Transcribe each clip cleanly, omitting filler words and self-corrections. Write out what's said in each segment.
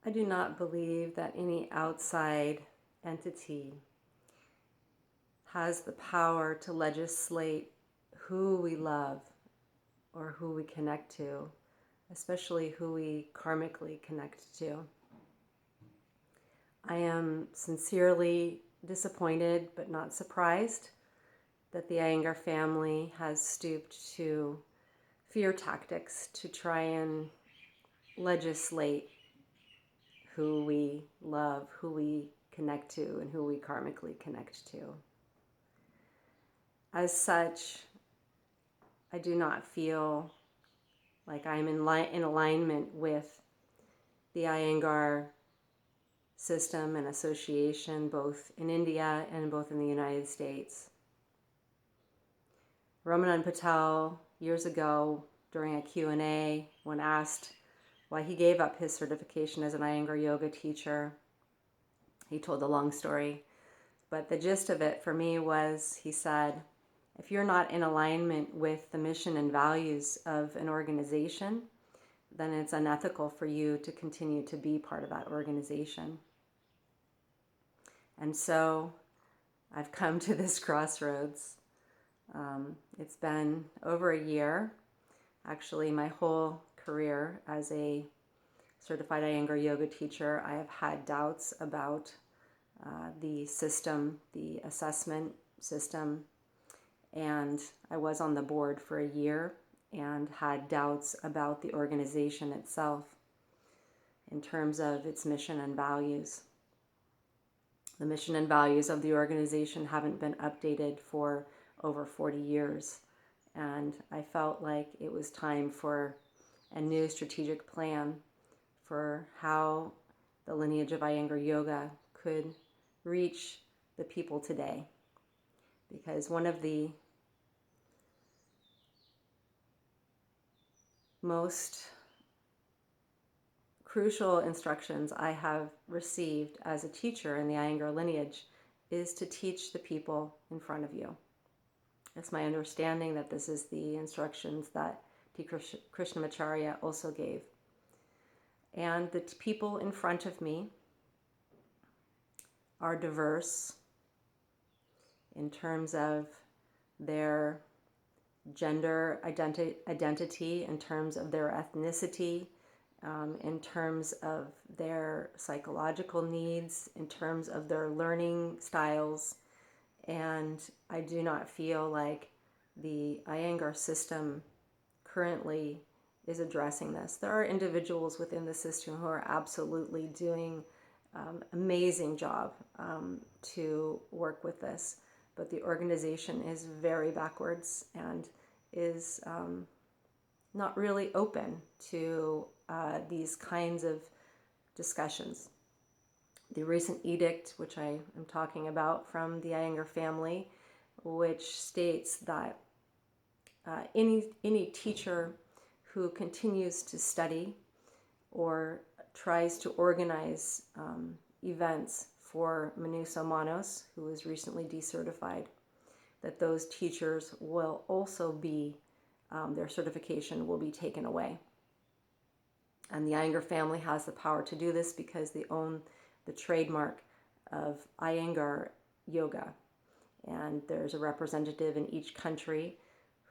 I do not believe that any outside entity has the power to legislate who we love or who we connect to, especially who we karmically connect to. I am sincerely disappointed but not surprised that the Iyengar family has stooped to fear tactics to try and legislate who we love, who we connect to, and who we karmically connect to. As such, I do not feel like I'm in alignment with the Iyengar system and association, both in India and both in the United States. Ramanand Patel, years ago, during a Q&A, when asked why he gave up his certification as an Iyengar yoga teacher, he told the long story. But the gist of it for me was, he said, if you're not in alignment with the mission and values of an organization, then it's unethical for you to continue to be part of that organization. And so I've come to this crossroads. It's been over a year. Actually, my whole career as a certified Iyengar yoga teacher, I have had doubts about the system, the assessment system, and I was on the board for a year and had doubts about the organization itself in terms of its mission and values. The mission and values of the organization haven't been updated for over 40 years, and I felt like it was time for a new strategic plan for how the lineage of Iyengar yoga could reach the people today. Because one of the most crucial instructions I have received as a teacher in the Iyengar lineage is to teach the people in front of you. It's my understanding that this is the instructions that T. Krishnamacharya also gave. And the people in front of me are diverse in terms of their gender identity, in terms of their ethnicity, in terms of their psychological needs, in terms of their learning styles. And I do not feel like the Iyengar system currently is addressing this. There are individuals within the system who are absolutely doing amazing job to work with this, but the organization is very backwards and is not really open to these kinds of discussions. The recent edict, which I am talking about from the Iyengar family, which states that any teacher who continues to study or tries to organize events for Manusa Manos, who was recently decertified, that those teachers will also be, their certification will be taken away. And the Iyengar family has the power to do this because they own the trademark of Iyengar yoga. And there's a representative in each country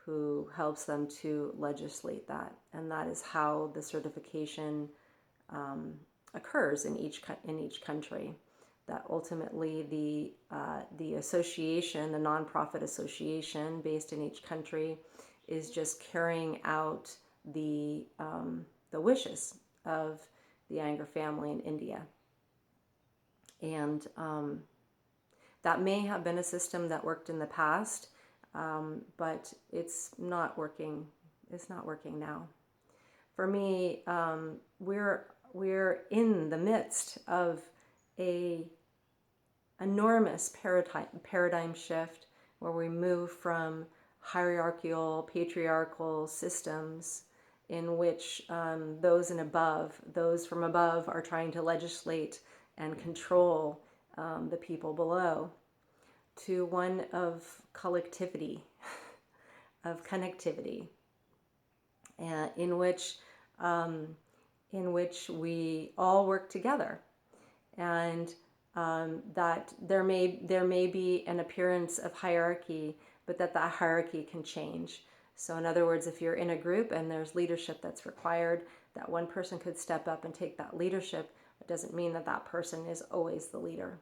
who helps them to legislate that. And that is how the certification occurs in each country. That ultimately the association, the nonprofit association based in each country, is just carrying out the wishes of the Iyengar family in India. And that may have been a system that worked in the past, but it's not working. It's not working now. For me, we're in the midst of a enormous paradigm shift where we move from hierarchical, patriarchal systems in which those from above are trying to legislate and control the people below, to one of collectivity, of connectivity, in which in which we all work together, and that there may be an appearance of hierarchy, but that hierarchy can change. So in other words, if you're in a group and there's leadership that's required, that one person could step up and take that leadership. It doesn't mean that that person is always the leader.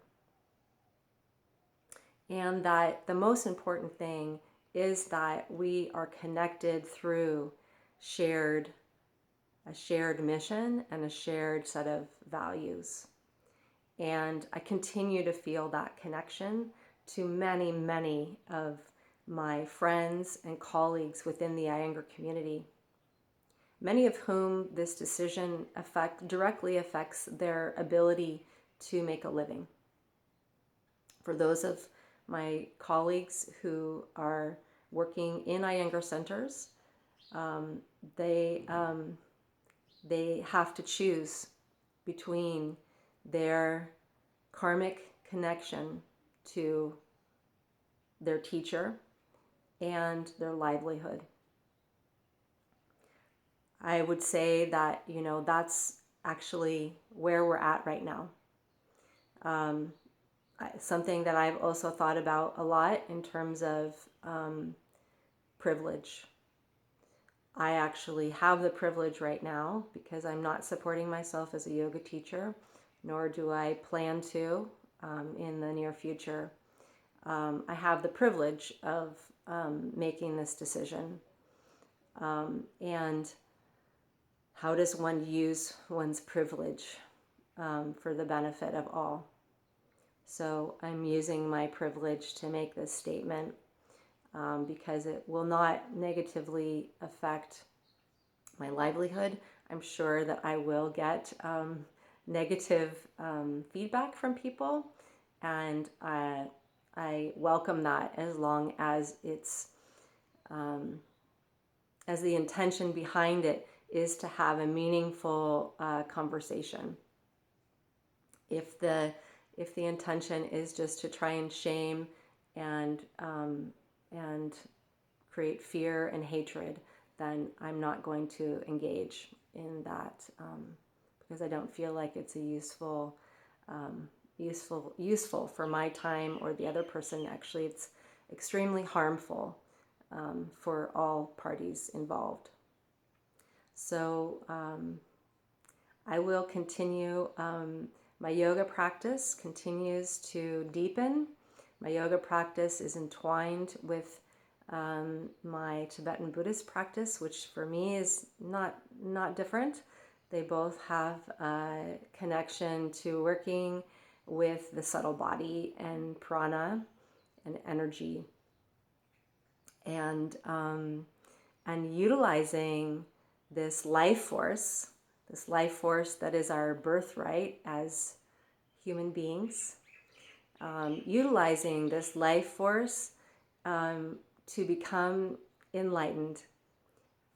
And that the most important thing is that we are connected through a shared mission and a shared set of values. And I continue to feel that connection to many, many of my friends and colleagues within the Iyengar community, many of whom this decision directly affects their ability to make a living. For those of my colleagues who are working in Iyengar centers, they have to choose between their karmic connection to their teacher and their livelihood. I would say that, that's actually where we're at right now. Something that I've also thought about a lot in terms of privilege. I actually have the privilege right now, because I'm not supporting myself as a yoga teacher, nor do I plan to in the near future. I have the privilege of making this decision. And how does one use one's privilege for the benefit of all? So I'm using my privilege to make this statement because it will not negatively affect my livelihood. I'm sure that I will get negative feedback from people, and I welcome that, as long as it's as the intention behind it is to have a meaningful conversation. If the intention is just to try and shame and create fear and hatred, then I'm not going to engage in that because I don't feel like it's a useful for my time or the other person. Actually, it's extremely harmful for all parties involved. So I will continue. My yoga practice continues to deepen. My yoga practice is entwined with my Tibetan Buddhist practice, which for me is not different. They both have a connection to working with the subtle body and prana and energy, and utilizing this life force that is our birthright as human beings, utilizing this life force to become enlightened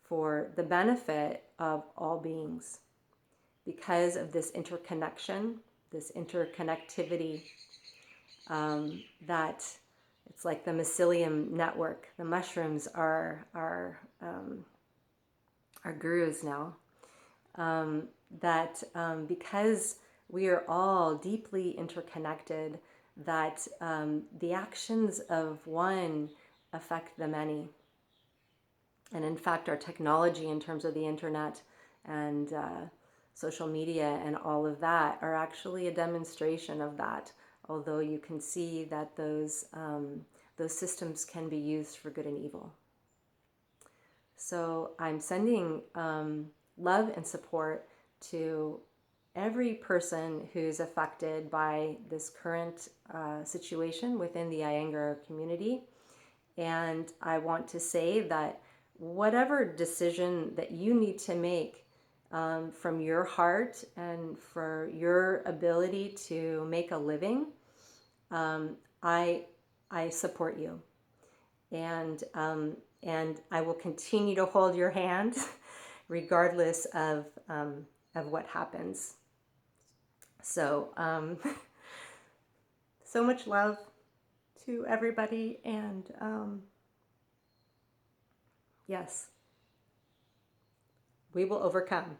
for the benefit of all beings, because of this interconnection, this interconnectivity, that it's like the mycelium network. The mushrooms are our gurus now. Because we are all deeply interconnected, that the actions of one affect the many. And in fact, our technology in terms of the internet and social media and all of that are actually a demonstration of that, although you can see that those systems can be used for good and evil. So I'm sending love and support to every person who's affected by this current situation within the Iyengar community. And I want to say that whatever decision that you need to make from your heart and for your ability to make a living, I support you. And I will continue to hold your hand regardless of what happens. So, so much love to everybody, and yes, we will overcome.